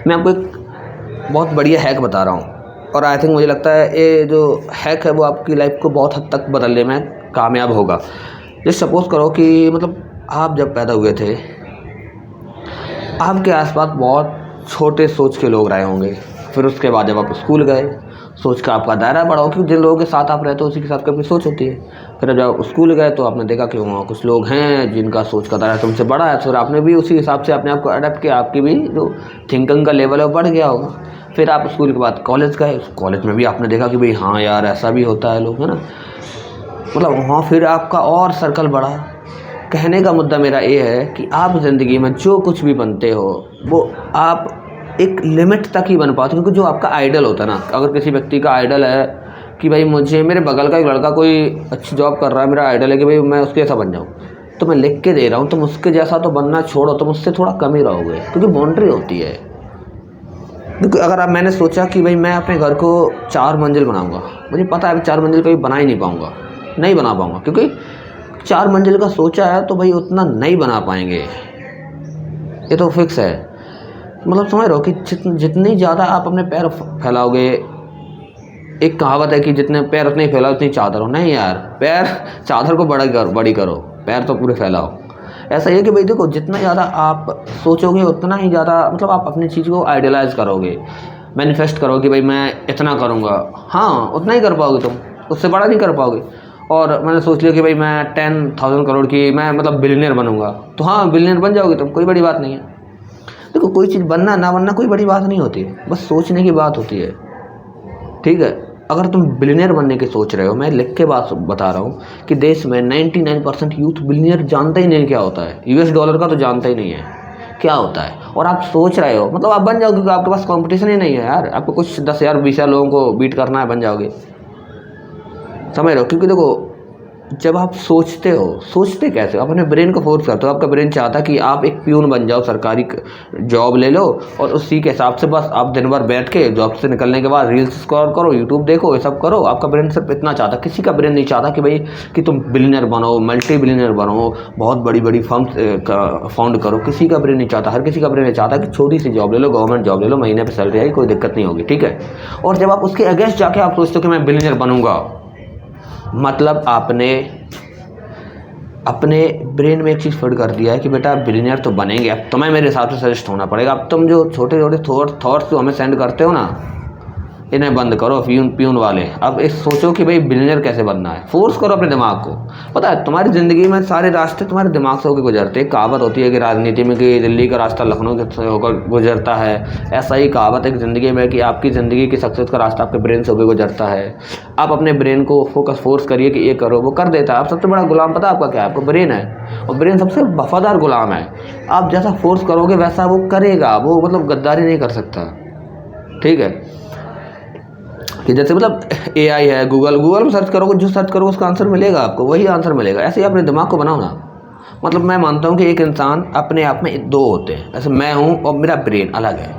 मैं आपको एक बहुत बढ़िया हैक बता रहा हूँ और आई थिंक मुझे लगता है ये जो हैक है वो आपकी लाइफ को बहुत हद तक बदलने में कामयाब होगा। जैसे सपोज़ करो कि मतलब आप जब पैदा हुए थे, आपके आसपास बहुत छोटे सोच के लोग रहे होंगे। फिर उसके बाद जब आप स्कूल गए, सोच का आपका दायरा बड़ा हो, क्योंकि जिन लोगों के साथ आप रहते हो उसी के साथ की अपनी सोच होती है। फिर जब आप स्कूल गए तो आपने देखा कि वहाँ कुछ लोग हैं जिनका सोच का दायरा तुमसे बड़ा है, फिर आपने भी उसी हिसाब से अपने आप को अडेप्ट किया, आपकी भी जो थिंकिंग का लेवल है वो बढ़ गया होगा। फिर आप स्कूल के बाद कॉलेज गए, कॉलेज में भी आपने देखा कि भाई हाँ यार ऐसा भी होता है, लोग है ना, मतलब वहाँ फिर आपका और सर्कल बढ़ा। कहने का मुद्दा मेरा ये है कि आप ज़िंदगी में जो कुछ भी बनते हो वो आप एक लिमिट तक ही बन पाते हो, क्योंकि जो आपका आइडल होता है ना, अगर किसी व्यक्ति का आइडल है कि भाई मुझे मेरे बगल का एक लड़का कोई अच्छी जॉब कर रहा है, मेरा आइडल है कि भाई मैं उसके जैसा बन जाऊँ, तो मैं लिख के दे रहा हूँ, तुम उसके जैसा तो बनना छोड़ो, तुम उससे थोड़ा कम ही रहोगे, क्योंकि बाउंड्री होती है। क्योंकि अगर आप मैंने सोचा कि भाई मैं अपने घर को 4 मंजिल बनाऊँगा, मुझे पता है 4 मंजिल कभी बना ही नहीं पाऊँगा, नहीं बना पाऊँगा, क्योंकि 4 मंजिल का सोचा है तो भाई उतना नहीं बना पाएंगे, ये तो फिक्स है। मतलब समझ रहे हो कि जितनी ज़्यादा आप अपने पैर फैलाओगे, एक कहावत है कि जितने पैर उतने ही फैलाओ उतनी चादर हो, नहीं यार, पैर चादर को बड़ी करो, पैर तो पूरे फैलाओ। ऐसा ही है कि भाई देखो, जितना ज़्यादा आप सोचोगे उतना ही ज़्यादा मतलब आप अपनी चीज़ को आइडियलाइज़ करोगे, मैनिफेस्ट करोगे, भाई मैं इतना करूँगा, हाँ उतना ही कर पाओगे तुम, उससे बड़ा नहीं कर पाओगे। और मैंने सोच लिया कि भाई मैं 10,000 करोड़ की मैं मतलब बिलियनियर बनूंगा, तो हाँ बिलियनियर बन जाओगे तुम, कोई बड़ी बात नहीं है। देखो कोई चीज़ बनना ना बनना कोई बड़ी बात नहीं होती है, बस सोचने की बात होती है, ठीक है। अगर तुम बिलियनियर बनने की सोच रहे हो, मैं लिख के बात बता रहा हूँ कि देश में 99% यूथ बिलियनियर जानता ही नहीं क्या होता है, US डॉलर का तो जानता ही नहीं है क्या होता है, और आप सोच रहे हो मतलब आप बन जाओगे, क्योंकि आपके पास कंपटीशन ही नहीं है यार, आपको कुछ 10,000 20,000 लोगों को बीट करना है, बन जाओगे, समझ रहे हो। क्योंकि देखो जब आप सोचते कैसे, आप अपने ब्रेन को फोर्स करते हो, आपका ब्रेन चाहता है कि आप एक प्यून बन जाओ, सरकारी जॉब ले लो और उसी के हिसाब से बस आप दिन भर बैठ के जॉब से निकलने के बाद रील्स स्क्रॉल करो, यूट्यूब देखो, ये सब करो। आपका ब्रेन सिर्फ इतना चाहता, किसी का ब्रेन नहीं चाहता कि भाई कि तुम बिलियनर बनो, मल्टी बिलियनर बनो, बहुत बड़ी बड़ी फर्म फाउंड करो, किसी का ब्रेन नहीं चाहता। हर किसी का ब्रेन नहीं चाहता कि छोटी सी जॉब ले लो, गवर्नमेंट जॉब ले लो, महीने पर सैलरी आई, कोई दिक्कत नहीं होगी, ठीक है। और जब आप उसके अगेंस्ट जाके आप सोचते हो कि मैं बिलियनर बनूंगा, मतलब आपने अपने ब्रेन में एक चीज़ फिट कर दिया है कि बेटा आप बिलियनियर तो बनेंगे। अब तुम्हें मेरे हिसाब से सजेस्ट होना पड़ेगा। अब तुम जो छोटे छोटे थॉट्स जो हमें सेंड करते हो ना, इन्हें बंद करो, प्यून वाले। अब इस सोचो कि भाई बिलियनियर कैसे बनना है, फोर्स करो अपने दिमाग को। पता है तुम्हारी ज़िंदगी में सारे रास्ते तुम्हारे दिमाग से होकर गुजरते हैं। कहावत होती है कि राजनीति में कि दिल्ली का रास्ता लखनऊ से होकर गुजरता है, ऐसा ही कहावत है कि ज़िंदगी में कि आपकी ज़िंदगी की सक्सेस का रास्ता आपके ब्रेन से होकर गुजरता है। आप अपने ब्रेन को फोर्स करिए कि ये करो, वो कर देता है। आप सबसे बड़ा गुलाम पता है आपका क्या है? आपका ब्रेन है, और ब्रेन सबसे वफादार गुलाम है। आप जैसा फोर्स करोगे वैसा वो करेगा, वो मतलब गद्दारी नहीं कर सकता, ठीक है। कि जैसे मतलब AI है, गूगल में सर्च करोगे, जो सर्च करोगे उसका आंसर मिलेगा, आपको वही आंसर मिलेगा। ऐसे ही अपने दिमाग को बनाओ ना। मतलब मैं मानता हूँ कि एक इंसान अपने आप में 2 होते हैं, ऐसे मैं हूँ और मेरा ब्रेन अलग है।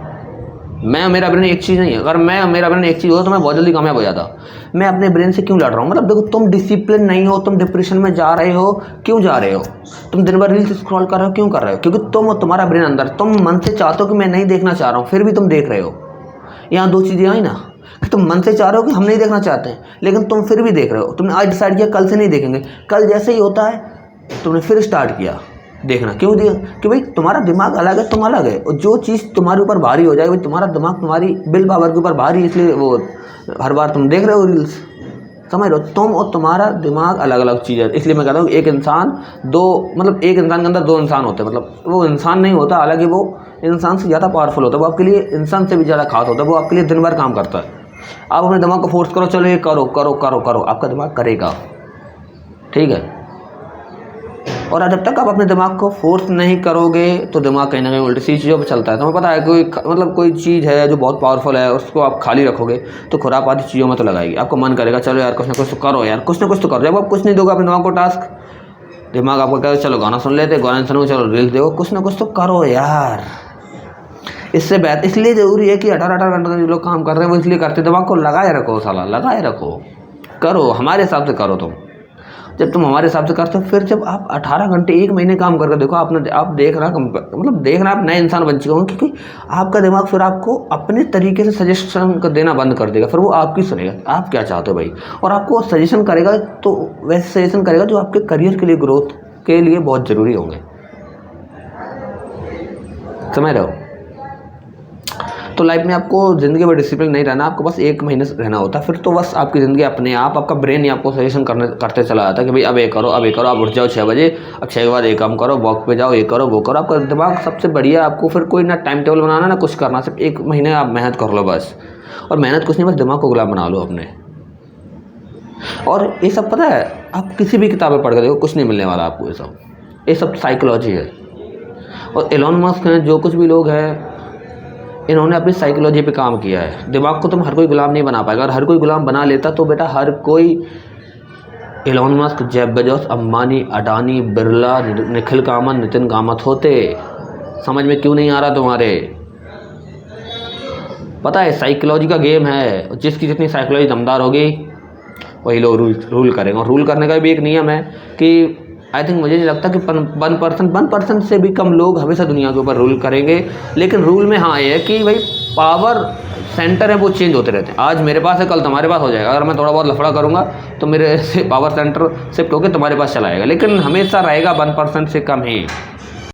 मैं मेरा ब्रेन एक चीज़ नहीं है। अगर मेरा ब्रेन एक चीज़ हो तो मैं बहुत जल्दी कामयाब हो जाता। मैं अपने ब्रेन से क्यों लड़ रहा हूँ? मतलब देखो, तुम डिसिप्लिन नहीं हो, तुम डिप्रेशन में जा रहे हो, क्यों जा रहे हो? तुम दिन भर रील्स स्क्रॉल कर रहे हो, क्यों कर रहे हो? क्योंकि तुम और तुम्हारा ब्रेन अंदर, तुम मन से चाहते हो कि मैं नहीं देखना चाह रहा हूँ, फिर भी तुम देख रहे हो। यहाँ 2 चीज़ें आई ना, कि तुम मन से चाह रहे हो कि हम नहीं देखना चाहते हैं, लेकिन तुम फिर भी देख रहे हो। तुमने आज डिसाइड किया कल से नहीं देखेंगे, कल जैसे ही होता है तुमने फिर स्टार्ट किया देखना। क्यों दिया? कि भाई तुम्हारा दिमाग अलग है, तुम अलग है, और जो चीज़ तुम्हारे ऊपर भारी हो जाएगी, भाई तुम्हारा दिमाग तुम्हारी बिल पावर के ऊपर भारी, इसलिए वो हर बार तुम देख रहे हो रील्स, समझ लो। तुम और तुम्हारा दिमाग अलग अलग चीज़ है। इसलिए मैं कहता हूँ एक इंसान 2 मतलब एक इंसान के अंदर 2 इंसान होते हैं। मतलब वो इंसान नहीं होता, हालांकि वो इंसान से ज़्यादा पावरफुल होता है, वो आपके लिए इंसान से भी ज़्यादा खास होता है, वो आपके लिए दिन भर काम करता है। आप अपने दिमाग को फोर्स करो, चलो ये करो करो करो करो, आपका दिमाग करेगा, ठीक है। और जब तक आप अपने दिमाग को फोर्स नहीं करोगे तो दिमाग कहीं ना कहीं उल्टी सी चीज़ों पर चलता है। तुम्हें पता है कोई चीज़ है जो बहुत पावरफुल है, उसको आप खाली रखोगे तो खुरापाती चीज़ों में तो लगाएगी। आपको मन करेगा चलो यार कुछ ना कुछ तो करो, यार कुछ ना कुछ तो करो। जब आप कुछ नहीं दोगे अपने दिमाग को टास्क, दिमाग आपको कहेगा चलो गाना सुन लेते, गाना सुनो, चलो रील्स देखो, कुछ ना कुछ तो करो यार। इससे बेहतर इसलिए ज़रूरी है कि 18 घंटे जो लोग काम कर रहे हैं वो इसलिए करते, दिमाग को लगाए रखो, साला लगाए रखो, करो हमारे हिसाब से करो तुम। जब तुम हमारे हिसाब से करते हो, फिर जब आप 18 घंटे 1 महीने काम करके देखो, आप देख रहा मतलब देख रहे आप नए इंसान बन चुके होंगे, क्योंकि आपका दिमाग फिर आपको अपने तरीके से सजेशन देना बंद कर देगा, फिर वो आपकी सुनेगा आप क्या चाहते हो भाई, और आपको सजेशन करेगा तो वैसे सजेशन करेगा जो आपके करियर के लिए, ग्रोथ के लिए बहुत ज़रूरी होंगे, समझ रहे हो। तो लाइफ में आपको ज़िंदगी में डिसिप्लिन नहीं रहना, आपको बस 1 महीने रहना होता है, फिर तो बस आपकी ज़िंदगी अपने आप, आपका ब्रेन ही आपको सजेशन करते चला जाता है कि भाई अब ये करो, अब ये करो, आप उठ जाओ 6 बजे, अब 6 के बाद ये काम करो, वॉक पे जाओ, ये करो वो करो। आपका दिमाग सबसे बढ़िया, आपको फिर कोई ना टाइम टेबल बनाना ना कुछ करना, सिर्फ 1 महीने आप मेहनत कर लो बस, और मेहनत कुछ नहीं, बस दिमाग को गुलाम बना लो अपने। और ये सब पता है, आप किसी भी किताबें पढ़ के देखो, कुछ नहीं मिलने वाला आपको, ये सब साइकोलॉजी है। और एलोन मस्क हैं, जो कुछ भी लोग हैं, इन्होंने अपनी साइकोलॉजी पे काम किया है। दिमाग को तुम हर कोई गुलाम नहीं बना पाएगा, और हर कोई गुलाम बना लेता तो बेटा हर कोई Elon Musk, Jeff Bezos, Ambani, Adani, Birla, Nikhil Kamath, Nitin Kamath होते। समझ में क्यों नहीं आ रहा तुम्हारे? पता है साइकोलॉजी का गेम है, जिसकी जितनी साइकोलॉजी दमदार होगी वही लोग रूल करेंगे। और रूल करने का भी एक नियम है कि आई थिंक, मुझे नहीं लगता कि 1% से भी कम लोग हमेशा दुनिया के ऊपर रूल करेंगे। लेकिन रूल में हाँ ये है कि भाई पावर सेंटर है वो चेंज होते रहते हैं। आज मेरे पास है, कल तुम्हारे पास हो जाएगा। अगर मैं थोड़ा बहुत लफड़ा करूँगा तो मेरे से पावर सेंटर शिफ्ट होकर तुम्हारे पास चला आएगा, लेकिन हमेशा रहेगा 1% से कम ही।